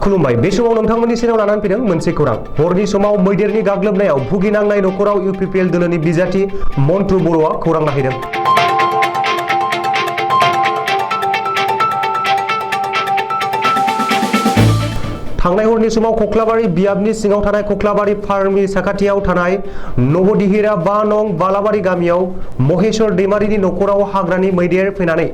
खुलुमबाय बे समाव नोंथांमोननि सेराव लानानै फैदों मोनसे खौरां हरनि समाव मैदेरनि गाग्लोबनायाव भुगिनांनाय नखराव इउपिपिएल दोलोनि बिजाथि मन्टु बर'आ खौरां लाहैदों। थांनाय हरनि समाव कक्लाबारि बियाबनि सिङाव थानाय कक्लाबारि फार्मनि साखाथियाव थानाय नवदिहिरा 5 नं बालाबारि गामियाव महेश्वर दैमारिनि नखराव हाग्रानि मैदेर फैनानै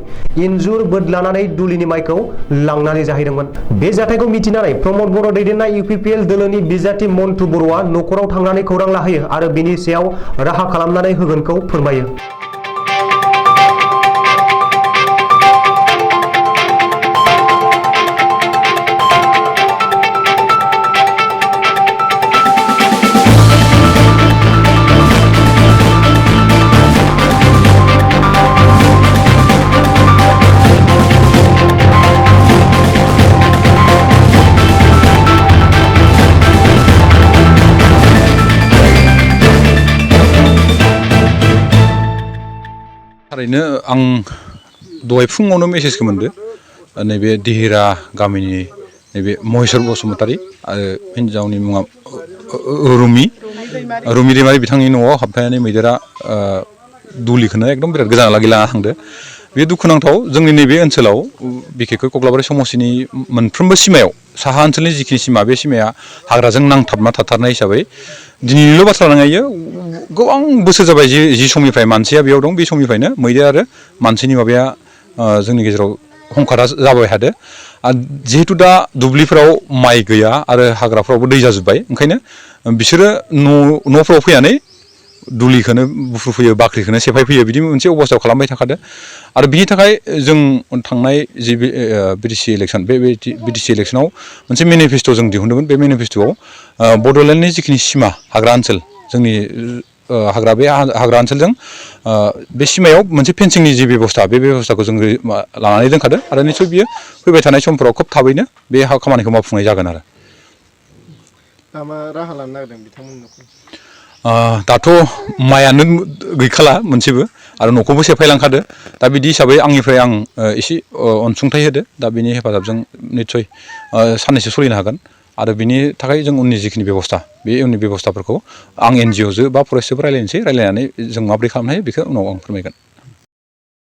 इन्जुर बोदलानानै दुलिनि माइखौ लांनानै जाहैदोंमोन। बे जाथायखौ मिथिनानै प्रमद बर' दैदेननाय इउपिपिएल दोलोनि बिजाथि मन्टु बर'आ नखराव थांनानै खौरां लाहैयो आरो बिनि सायाव राहा खालामनानै होगोनखौ फोरमायो। थारैनो आं दहाय फुङावनो मेसेजखौ मोनदो नैबे दिहिरा गामिनि नैबे महेश्वर बसुमतारी आरो हिन्जावनि मुङा रुमि दैमारि बिथांनि न'आव हाबफैनानै मैदेरा दुलिखौनो एकदम बिराद गोजानहालागै लाना थांदो। बे दुखुनांथाव जोंनि नैबे ओनसोलाव बिखेखै कक्लाबारि समस्तिनि मोनफ्रोमबो सिमायाव साहा ओनसोलनि जिखिनि सिमा बे सिमाया हाग्राजों नांथाबना थाथारनाय हिसाबै दिनैनिल' बाथ्रा नङा इयो गोबां बोसोर जाबाय जि समनिफ्राय मानसिया बेयाव दं बे समनिफ्रायनो मैदेर आरो मानसिनि माबाया जोंनि गेजेराव हंखारा जाबाय थादो। जिहेतु दा दुब्लिफोराव माइ गैया आरो हाग्राफ्रावबो दै जाजोब्बाय ओंखायनो बिसोरो न'फ्राव फैनानै दुलिखौनो बुफ्रुफैयो बाख्रिखौनो सेफायफैयो बिदि मोनसे अबस्थायाव खालामबाय थाखादो। आरो बिनि थाखाय जों थांनाय जि बिटिसि इलेक्सन बे बिटिसि इलेक्सनाव मोनसे मेनिफेस्ट' जों दिहुनदोंमोन। बे मेनिफेस्ट'आव बड'लेण्डनि जिखिनि सिमा हाग्रा ओनसोल जोंनि हाग्रा ओनसोलजों बे सिमायाव मोनसे फेन्सिंनि जि बेबस्था बे बेबस्थाखौ जों लानानै दोनखादों आरो निसय बियो फैबाय थानाय समफोराव खोब थाबैनो बे खामानिखौ मावफुंनाय जागोन आरो। दा मा राहा लानो नागिरदों बिथांमोननो? दाथ' माइयानो गैखाला मोनसेबो आरो न'खौबो सेफायलांखादो। दा बिदि हिसाबै आंनिफ्राय आं एसे अनसुंथाइ होदो। दा बिनि हेफाजाबजों निस्सय साननैसो सोलिनो हागोन आरो बिनि थाखाय जों उननि जिखिनि बेबस्था बे उननि बेबस्थाफोरखौ आं NGO जो बा फरेस्टजोंबो रायज्लायनोसै रायज्लायनानै जों माबोरै खालामनो हायो बेखौ उनाव आं फोरमायगोन।